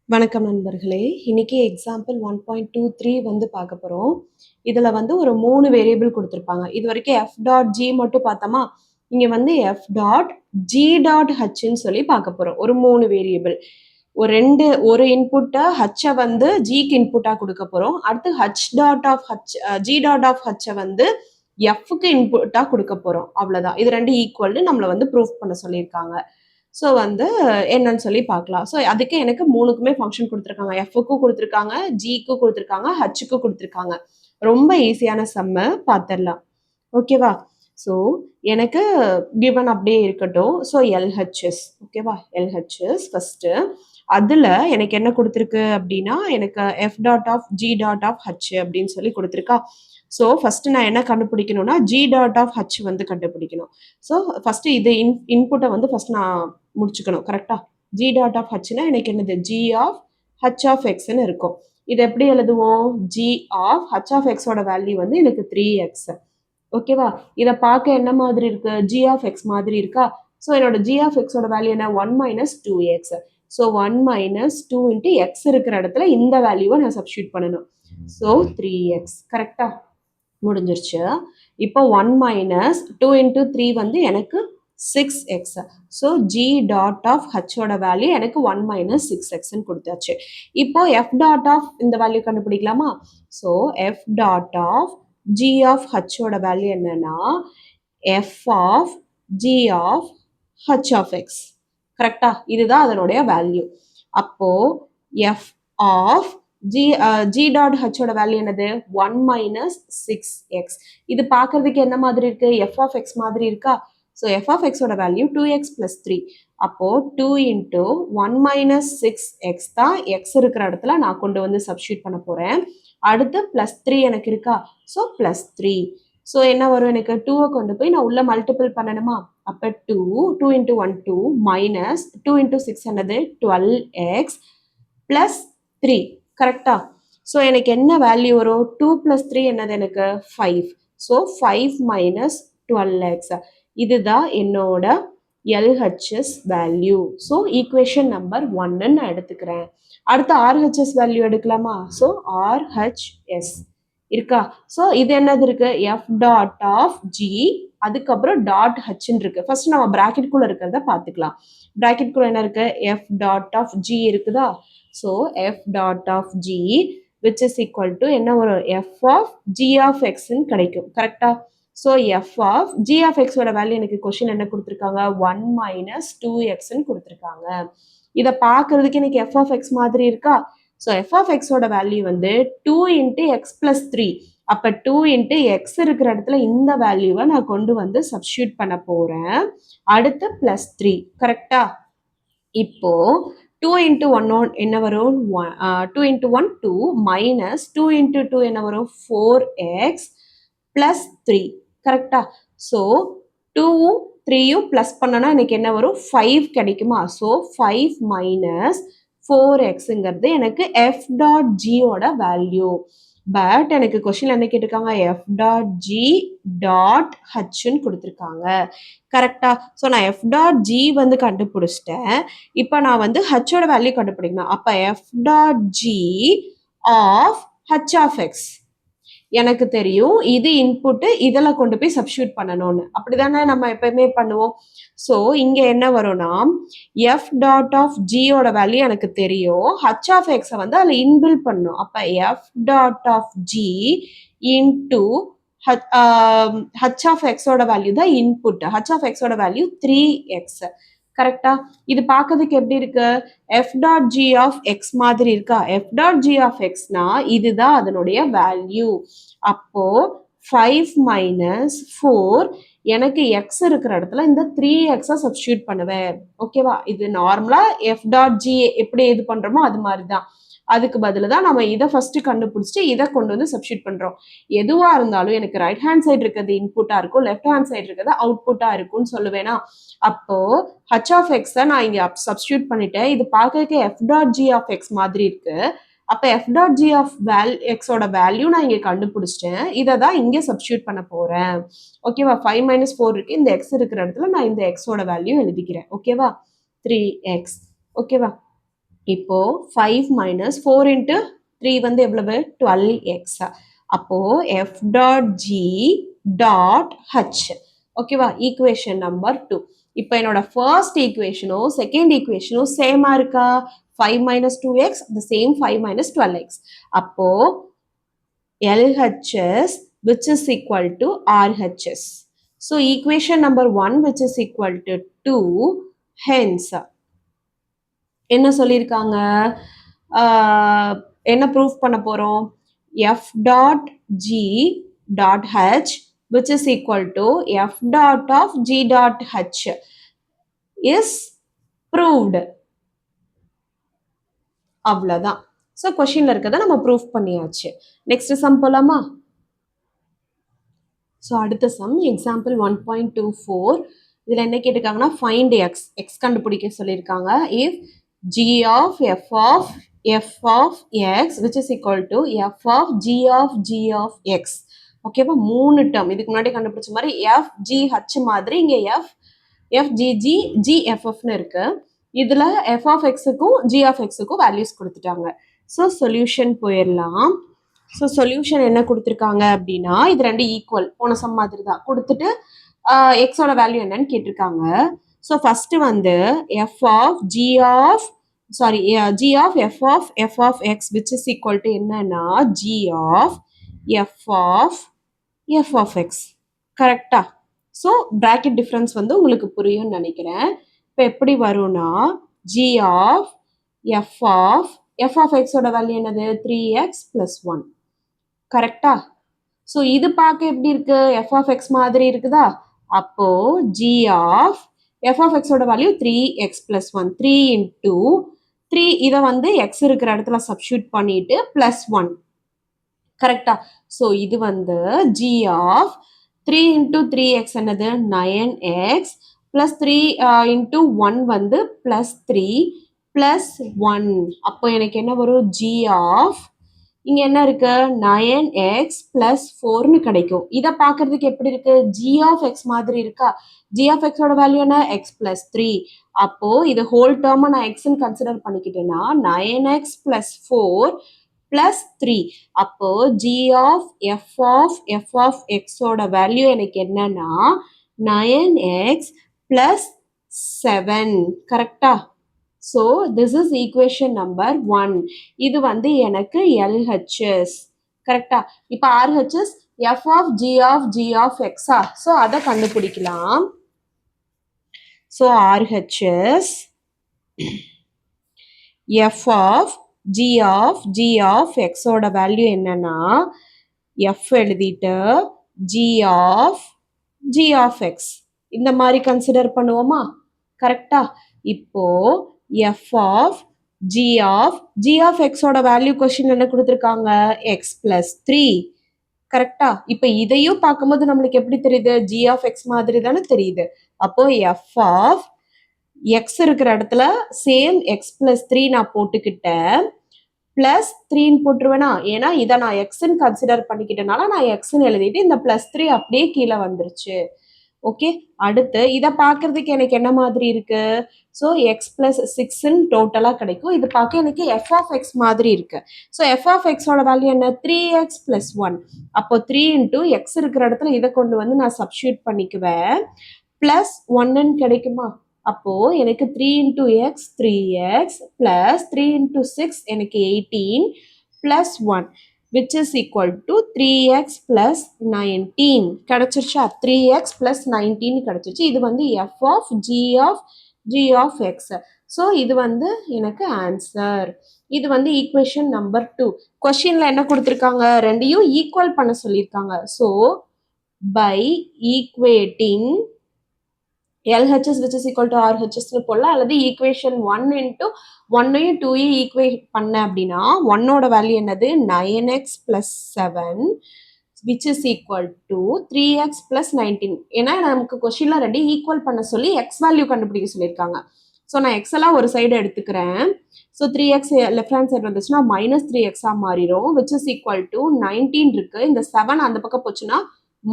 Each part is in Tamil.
வணக்கம் நண்பர்களே. இன்னைக்கு எக்ஸாம்பிள் 1.23 வந்து பார்க்க போறோம். இதுல வந்து ஒரு 3 வேரியபிள் குடுத்திருப்பாங்க. இதுவரைக்கும் f.g மட்டும் பார்த்தோமா? இங்க வந்து f.g.h-ன்னு சொல்லி பார்க்க போறோம். ஒரு 3 வேரியபிள். ஒரு இன்புட்ட h வந்து gக்கு இன்புட்டா குடுக்க போறோம். அடுத்து g.h வந்து fக்கு இன்புட்டா குடுக்க போறோம். அவ்வளவுதான். இது 2 ஈக்குவல்னு நம்மள வந்து ப்ரூஃப் பண்ண சொல்லியிருக்காங்க. ஸோ வந்து என்னன்னு சொல்லி பார்க்கலாம். ஸோ அதுக்கு எனக்கு 3க்குமே ஃபங்ஷன் குடுத்துருக்காங்க. எஃப்‌க்கும் குடுத்துருக்காங்க, ஜிக்கும் குடுத்துருக்காங்க, ஹச்சுக்கும் குடுத்துருக்காங்க. ரொம்ப ஈஸியான சம்ம பார்த்துடலாம். ஓகேவா? ஸோ எனக்கு கிவன் அப்படியே இருக்கட்டும். ஸோ எல்ஹெச்எஸ் ஓகேவா? LHS first. அதுல எனக்கு என்ன குடுத்துருக்கு அப்படின்னா, எனக்கு F dot of G dot of H அப்படின்னு சொல்லி குடுத்துருக்கா. ஸோ ஃபர்ஸ்ட் நான் என்ன கண்டுபிடிக்கணும்னா, ஜி டாட் ஆஃப் ஹச் வந்து கண்டுபிடிக்கணும். ஸோ ஃபர்ஸ்ட் இது இன்புட்டை வந்து ஃபர்ஸ்ட் நான் முடிச்சுக்கணும். கரெக்டா? ஜி டாட் ஆஃப் ஹச்னா எனக்கு என்னது? ஜி ஆஃப் ஹச் ஆஃப் எக்ஸ்ன்னு இருக்கும். இது எப்படி எழுதுவோம்? ஜி ஆஃப் ஹச் ஆஃப் எக்ஸோட வேல்யூ வந்து எனக்கு 3x. ஓகேவா? இதை பார்க்க என்ன மாதிரி இருக்கு? ஜி ஆஃப் எக்ஸ் மாதிரி இருக்கா? ஸோ என்னோட ஜி ஆஃப் எக்ஸோட வேல்யூ என்ன? 1 minus 2x. So 1 minus 2 into X இருக்கிற இடத்துல இந்த வேல்யூவை நான் சப்ஸ்டியூட் பண்ணணும். So 3x. கரெக்டா? முடிஞ்சிருச்சு. இப்போ 1 மைனஸ் 2 இன்ட்டு 3 வந்து எனக்கு 6x. So g dot of ஹச்சோட வேல்யூ எனக்கு 1 மைனஸ் 6xன்னு கொடுத்தாச்சு. இப்போ எஃப் டாட் ஆஃப் இந்த வேல்யூ கண்டுபிடிக்கலாமா? So F dot of G of ஹச்சோட வேல்யூ என்னன்னா f of G of H of x. கரெக்டா? இதுதான் அதனுடைய வேல்யூ. அப்போ எஃப் ஆஃப் ஜி டாட் ஹச்சோட வேல்யூ என்னது? 1 மைனஸ் 6x. இது பார்க்கறதுக்கு என்ன மாதிரி இருக்கு? எஃப் ஆஃப் எக்ஸ் மாதிரி இருக்கா? ஸோ எஃப் ஆஃப் எக்ஸோட வேல்யூ 2x plus 3. அப்போ 2 இன்ட்டு 1 மைனஸ் 6x தான் எக்ஸ் இருக்கிற இடத்துல நான் கொண்டு வந்து சப்ஸ்டியூட் பண்ண போறேன். அடுத்து பிளஸ் 3 எனக்கு இருக்கா? So plus 3. ஸோ என்ன வரும் எனக்கு? 2வை கொண்டு போய் நான் உள்ள மல்டிபிள் பண்ணணுமா? அப்போ 2 இன்ட்டு 1 2 மைனஸ் 2 இன்ட்டு 6 என்னது? 12x plus 3. கரெக்டா? ஸோ எனக்கு என்ன வேல்யூ வரும்? 2 plus 3 என்னது எனக்கு? 5. So 5 minus 12x. இதுதான் என்னோட LHS value. So equation number 1 நான் எடுத்துக்கிறேன். அடுத்து RHS வேல்யூ எடுக்கலாமா? ஸோ RHS இருக்கா? ஸோ இது என்னது இருக்கு? எஃப் டாட் ஆஃப் ஜி அதுக்கப்புறம் டாட் ஹச்ன்னு இருக்கு. ஃபர்ஸ்ட் நம்ம பிராக்கெட்குள்ள இருக்கிறத பார்த்துக்கலாம். பிராக்கெட்குள்ள என்ன இருக்கு? எஃப் டாட் ஆஃப் ஜி இருக்குதா? So F dot of G which is equal to என்ன வரும்? எஃப் ஆஃப் ஜி ஆஃப் எக்ஸ்ன்னு கிடைக்கும். கரெக்டா? So F of G of எக்ஸோட வேல்யூ எனக்கு கொஸ்டின் என்ன கொடுத்துருக்காங்க? 1 மைனஸ் 2xன்னு கொடுத்துருக்காங்க. இதை பார்க்கறதுக்கு எனக்கு எஃப் ஆஃப் எக்ஸ் மாதிரி இருக்கா? ஸோ எஃப் ஆஃப் எக்ஸோட வேல்யூ வந்து 2 இன்ட்டு எக்ஸ் பிளஸ் 3. அப்போ 2 இன்ட்டு எக்ஸ் இருக்கிற இடத்துல இந்த வேல்யூவை நான் கொண்டு வந்து சப்ஸ்டியூட் பண்ண போறேன். அடுத்து பிளஸ் 3. கரெக்டா? இப்போ 2 இன்ட்டு 1 என்ன வரும்? 2 இன்ட்டு 1 2 மைனஸ் 2 இன்ட்டு 2 என்ன வரும்? 4x plus 3. கரெக்டா? ஸோ 2வும் 3யும் பிளஸ் பண்ணனா எனக்கு என்ன வரும்? 5 கிடைக்குமா? ஸோ 5 மைனஸ் 4xங்கிறது எனக்கு எஃப் டாட் ஜியோட வேல்யூ. பட் எனக்கு கொஸ்டின் என்ன கேட்டிருக்காங்க? எஃப் டாட் ஜி டாட் ஹச்ன்னு கொடுத்துருக்காங்க. கரெக்டா? ஸோ நான் எஃப் டாட் ஜி வந்து கண்டுபிடிச்சிட்டேன். இப்போ நான் வந்து ஹச்சோட வேல்யூ கண்டுபிடிக்கணும். அப்போ F dot G of H of X எனக்கு தெரியும். இது இன்புட்டு இதில் கொண்டு போய் சப்ஸ்டியூட் பண்ணணும்னு. அப்படிதானே நம்ம எப்பயுமே பண்ணுவோம். ஸோ இங்கே என்ன வரும்னா எஃப் டாட் ஆஃப் ஜியோட வேல்யூ எனக்கு தெரியும். ஹச் ஆஃப் எக்ஸை வந்து அதில் இன்பில் பண்ணும். அப்போ F dot of G into H of எக்ஸோட வேல்யூ தான் இன்புட். ஹச் ஆஃப் எக்ஸோட வேல்யூ 3x. கரெக்டா? இது பார்க்கறதுக்கு எப்படி இருக்கு? F dot G of X மாதிரி இருக்கா? எஃப் டாட் ஜி ஆஃப் எக்ஸ்னா இதுதான் அதனுடைய வேல்யூ. அப்போ 5 மைனஸ் 4 எனக்கு எக்ஸ் இருக்கிற இடத்துல இந்த 3x சப்ஸ்டியூட் பண்ணுவேன். ஓகேவா? இது நார்மலா எஃப் டாட் ஜி எப்படி இது பண்றோமோ அது மாதிரி தான். அதுக்கு பதிலாக தான் நம்ம இதை ஃபர்ஸ்ட் கண்டுபிடிச்சிட்டு இதை கொண்டு வந்து சப்ஸ்டியூட் பண்றோம். எதுவா இருந்தாலும் எனக்கு ரைட் ஹேண்ட் சைடு இருக்கிறது இன்புட்டா இருக்கும், லெஃப்ட் ஹேண்ட் சைடு இருக்கிறது அவுட்புட்டா இருக்கும்னு சொல்லுவேனா? அப்போ ஹச் ஆஃப் எக்ஸை நான் இங்கே சப்ஸ்டியூட் பண்ணிட்டேன். இது பார்க்கறதுக்கு F dot G of X மாதிரி இருக்கு. அப்போ எஃப் டாட் ஜி ஆஃப் எக்ஸோட வேல்யூ நான் இங்கே கண்டுபிடிச்சிட்டேன். இதை தான் இங்கே சப்ஸ்டியூட் பண்ண போறேன். ஓகேவா? 5 மைனஸ் 4 இருக்கு. இந்த எக்ஸ் இருக்கிற இடத்துல நான் இந்த எக்ஸோட வேல்யூ எழுதிக்கிறேன். ஓகேவா? 3x. ஓகேவா? இப்போ 5 மைனஸ் 4 இன்ட்டு 3 வந்து எவ்வளவு 12x. அப்போ f dot g dot h. ஓகேவா, ஈக்குவேஷன் நம்பர் 2. இப்போ என்னோட ஃபர்ஸ்ட் ஈக்குவேஷனும் செகண்ட் ஈக்குவேஷனும் சேமா இருக்கா? 5 minus 2x the same 5 minus 12x. அப்போ LHS which is equal to RHS. So equation number 1 which is equal to 2. Hence என்ன சொல்லியிருக்காங்க, என்ன ப்ரூஃப் பண்ண போகிறோம், f dot g dot h which is equal to f dot of g dot h is proved. அவ்வளோதான். ஸோ கொஷினில் இருக்கிறத நம்ம ப்ரூஃப் பண்ணியாச்சு. நெக்ஸ்ட் சம் போலாமா? ஸோ அடுத்த சம் எக்ஸாம்பிள் 1.24. இதில் என்ன கேட்டிருக்காங்கன்னா ஃபைண்ட் எக்ஸ், எக்ஸ் கண்டுபிடிக்க சொல்லியிருக்காங்க. If g of f of x which is equal to f of g of x. ஓகேவா, 3 டேர்ம் இதுக்கு முன்னாடி கண்டுபிடிச்ச மாதிரி f g h மாதிரி இங்கே f g g g f fன்னு இருக்கு. இதில் f of xக்கும் g of xக்கும் வேல்யூஸ் கொடுத்துட்டாங்க. ஸோ சொல்யூஷன் போயிடலாம். ஸோ சொல்யூஷன் என்ன கொடுத்துருக்காங்க அப்படின்னா இது ரெண்டு ஈக்குவல், போன சம் மாதிரி தான் கொடுத்துட்டு எக்ஸோட வேல்யூ என்னன்னு கேட்டிருக்காங்க. ஸோ ஃபர்ஸ்ட் வந்து f of g of f of x which is equal to என்னன்னா g of f of x. கரெக்டா? ஸோ பிராக்கெட் டிஃப்ரென்ஸ் வந்து உங்களுக்கு புரியும்னு நினைக்கிறேன். இப்போ எப்படி வரும்னா g of f of x ஓட வேல்யூ என்னது 3x plus 1. கரெக்டா? ஸோ இது பார்க்க எப்படி இருக்கு, f of x மாதிரி இருக்குதா? அப்போ g of f of x ஓட வேல்யூ 3x plus 1, 3 into 3 இதை வந்து x இருக்கிற இடத்துல சப்ஸ்டியூட் பண்ணிட்டு plus 1. கரெக்டா? ஸோ இது வந்து g of 3 into 3x என்னது 9x plus 3 into 1 வந்து plus 3 plus 1. அப்போ எனக்கு என்ன வரும், g of இங்க என்ன இருக்கு 9x plus 4ன்னு கிடைக்கும். இதை பார்க்கறதுக்கு எப்படி இருக்கு, g of x மாதிரி இருக்கா? g of x ஓட வேல்யூ என்ன x plus 3. அப்போ இது ஹோல் டேர்மை நான் எக்ஸ்ன்னு கன்சிடர் பண்ணிக்கிட்டேன்னா 9x plus 4 plus 3. அப்போ g of f of x ஓட வேல்யூ எனக்கு என்னன்னா 9x plus 7. கரெக்டா? So this is equation number 1. இது வந்து எனக்கு LHS. கரெக்டா? இப்போ RHS f of g of x. So அதை கண்டுபிடிக்கலாம். So RHS f of g of x ஓட வேல்யூ என்னன்னா f எழுதிட்டு g of x இந்த மாதிரி கன்சிடர் பண்ணுவோமா? கரெக்டா? இப்போ f of g of x ஓட வேல்யூ கொஸ்டின் என்ன கொடுத்துருக்காங்க x plus 3. கரெக்டா? இப்போ இதையும் பார்க்கும்போது நம்மளுக்கு எப்படி தெரியுது, g of x மாதிரி தானே தெரியுது. அப்போ f of x இருக்கிற இடத்துல சேம் x plus 3 நான் போட்டுக்கிட்டேன், பிளஸ் 3ன்னு போட்டுருவேனா, ஏன்னா இதை நான் எக்ஸ்ன்னு கன்சிடர் பண்ணிக்கிட்டனால நான் எக்ஸ்ன்னு எழுதிட்டு இந்த பிளஸ் 3 அப்படியே கீழே வந்துருச்சு. ஓகே, அடுத்து இதை பார்க்கறதுக்கு எனக்கு என்ன மாதிரி இருக்கு, ஸோ எக்ஸ் பிளஸ் 6ன்னு டோட்டலாக கிடைக்கும். இது பார்க்க எனக்கு எஃப் ஆஃப் எக்ஸ் மாதிரி இருக்கு. ஸோ எஃப் ஆஃப் எக்ஸோட வேல்யூ என்ன 3x plus 1. அப்போ 3 into x இருக்கிற இடத்துல இதை கொண்டு வந்து நான் சப்ஸ்டியூட் பண்ணிக்குவேன், பிளஸ் 1ன்னு கிடைக்குமா? அப்போ எனக்கு 3 into x 3x plus 3 into 6 எனக்கு 18 plus 1 which is equal to 3x plus 19 கிடைச்சிருச்சா? 3x plus 19 கிடைச்சிருச்சு. இது வந்து f of g of x. So இது வந்து எனக்கு ஆன்சர். இது வந்து ஈக்குவேஷன் நம்பர் 2. கொஸ்டின்ல என்ன கொடுத்துருக்காங்க, ரெண்டையும் ஈக்குவல் பண்ண சொல்லியிருக்காங்க. So by equating LHS which is equal to RHS போடலாம், அல்லது ஈக்குவேஷன் 1 into 1ஐயும் 2ஐயும் ஈக்குவேட் பண்ண அப்படின்னா 1ஓட வேல்யூ என்னது 9x plus 7 which is equal to 3x plus 19. ஏன்னா நமக்கு கொஸ்டின்ல ரெண்டு ஈக்குவல் பண்ண சொல்லி எக்ஸ் வேல்யூ கண்டுபிடிக்க சொல்லியிருக்காங்க. ஸோ நான் எக்ஸ் எல்லாம் ஒரு சைடு எடுத்துக்கிறேன். So 3x left hand side வந்துச்சுன்னா -3x மாறிடும் which is equal to 19 இருக்கு. இந்த 7 அந்த பக்கம் போச்சுன்னா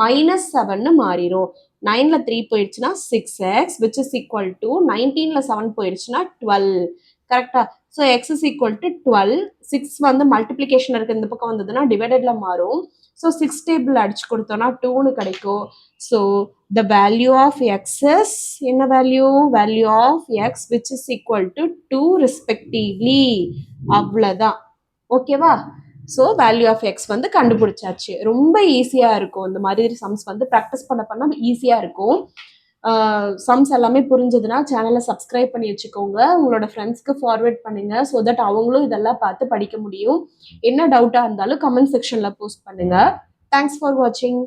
-7ன்னு மாறிடும். 9ல 3 போயிடுச்சுன்னா 6x which is equal to 19ல 7 போயிடுச்சுன்னா 12. கரெக்டா? So X is equal to 12. 6 வந்து மல்டிப்ளிகேஷன் இருக்கு, இந்த பக்கம் வந்ததுன்னா டிவைடட்ல மாறும். ஸோ 6 டேபிள் அடிச்சு கொடுத்தோம்னா 2ன்னு கிடைக்கும். So the value of x is என்ன value? Value of x which is equal to 2 respectively. அவ்வளோதான். ஓகேவா? ஸோ வேல்யூ ஆஃப் எக்ஸ் வந்து கண்டுபிடிச்சாச்சு. ரொம்ப ஈஸியாக இருக்கும். இந்த மாதிரி சம்ஸ் வந்து ப்ராக்டிஸ் பண்ண ஈஸியாக இருக்கும். சம்ஸ் எல்லாமே புரிஞ்சதுன்னா சேனலை சப்ஸ்கிரைப் பண்ணி வச்சுக்கோங்க. உங்களோட ஃப்ரெண்ட்ஸ்க்கு ஃபார்வர்ட் பண்ணுங்க. ஸோ தட் அவங்களும் இதெல்லாம் பார்த்து படிக்க முடியும். என்ன டவுட்டாக இருந்தாலும் கமெண்ட் செக்ஷனில் போஸ்ட் பண்ணுங்க. தேங்க்ஸ் ஃபார் வாட்சிங்.